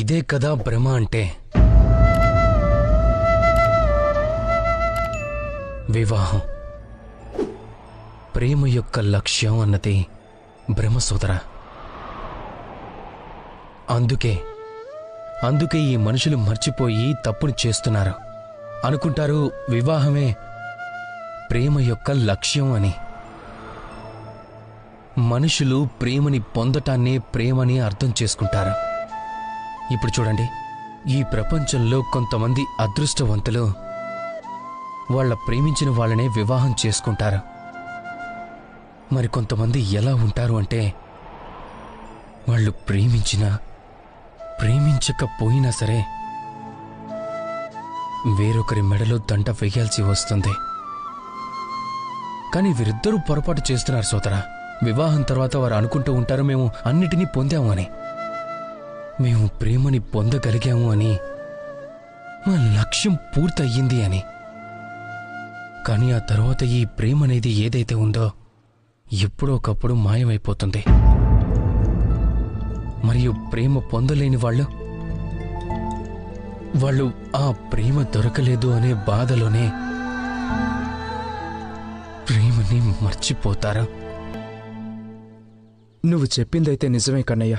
ఇదే కదా భ్రమ అంటే. వివాహం ప్రేమ యొక్క లక్ష్యం అన్నది భ్రమ సోదరా. అందుకే ఈ మనుషులు మర్చిపోయి తప్పుని చేస్తున్నారు. అనుకుంటారు వివాహమే ప్రేమ యొక్క లక్ష్యం అని. మనుషులు ప్రేమని పొందటాన్నే ప్రేమని అర్థం చేసుకుంటారు. ఇప్పుడు చూడండి, ఈ ప్రపంచంలో కొంతమంది అదృష్టవంతులు వాళ్ళ ప్రేమించిన వాళ్ళనే వివాహం చేసుకుంటారు. మరి కొంతమంది ఎలా ఉంటారు అంటే, వాళ్ళు ప్రేమించకపోయినా సరే వేరొకరి మెడలో దండ వేయాల్సి వస్తుంది. కానీ వీరిద్దరూ పొరపాటు చేస్తున్నారు సోదరా. వివాహం తర్వాత వారు అనుకుంటూ ఉంటారు, మేము అన్నిటినీ పొందాము అని, మేము ప్రేమని పొందగలిగాము అని, మా లక్ష్యం పూర్తయ్యింది అని. కానీ ఆ తర్వాత ఈ ప్రేమ అనేది ఏదైతే ఉందో ఎప్పుడో ఒకప్పుడు మాయమైపోతుంది. మరియు ప్రేమ పొందలేని వాళ్ళు ఆ ప్రేమ దొరకలేదు అనే బాధలోనే ప్రేమని మర్చిపోతారా? నువ్వు చెప్పిందైతే నిజమే కన్నయ్య.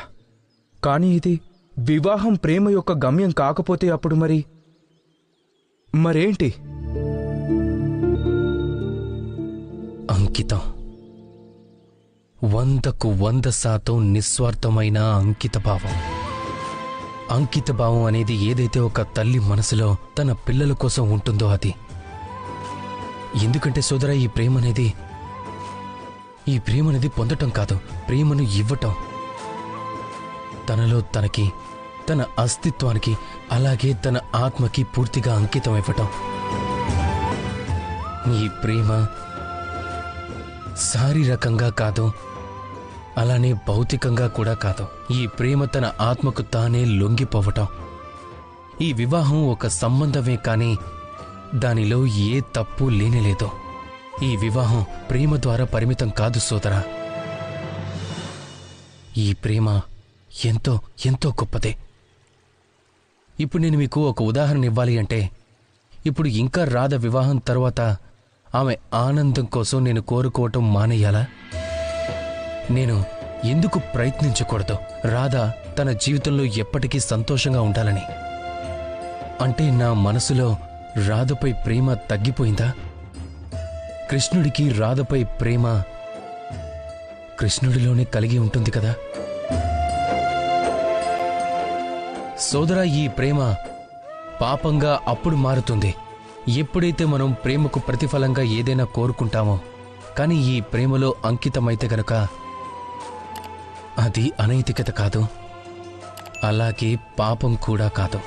కానీ ఇది వివాహం ప్రేమ యొక్క గమ్యం కాకపోతే అప్పుడు మరేంటి? అంకితం. 100% నిస్వార్థమైన అంకితభావం. అంకితభావం అనేది ఏదైతే ఒక తల్లి మనసులో తన పిల్లల కోసం ఉంటుందో అది. ఎందుకంటే సోదరా, ఈ ప్రేమ అనేది పొందటం కాదు, ప్రేమను ఇవ్వటం. తనలో తనకి, తన అస్తిత్వానికి, అలాగే తన ఆత్మకి పూర్తిగా అంకితం ఇవ్వటం. ఈ ప్రేమ శారీరకంగా కాదు, అలానే భౌతికంగా కూడా కాదు. ఈ ప్రేమ తన ఆత్మకు తానే లొంగిపోవటం. ఈ వివాహం ఒక సంబంధమే కానీ దానిలో ఏ తప్పు లేనేలేదు. ఈ వివాహం ప్రేమ ద్వారా పరిమితం కాదు సోదరా. ఈ ప్రేమ ఎంతో ఎంతో గొప్పదే. ఇప్పుడు నేను మీకు ఒక ఉదాహరణ ఇవ్వాలి అంటే, ఇప్పుడు ఇంకా రాధ వివాహం తర్వాత ఆమె ఆనందం కోసం నేను కోరుకోవటం మానేయాలా? నేను ఎందుకు ప్రయత్నించకూడదు రాధ తన జీవితంలో ఎప్పటికీ సంతోషంగా ఉండాలని? అంటే నా మనసులో రాధపై ప్రేమ తగ్గిపోయిందా? కృష్ణుడికి రాధపై ప్రేమ కృష్ణుడిలోనే కలిగి ఉంటుంది కదా సోదరా. ఈ ప్రేమ పాపంగా అప్పుడు మారుతుంది ఎప్పుడైతే మనం ప్రేమకు ప్రతిఫలంగా ఏదైనా కోరుకుంటామో. కానీ ఈ ప్రేమలో అంకితమైతే గనక అది అనైతికత కాదు, అలాగే పాపం కూడా కాదు.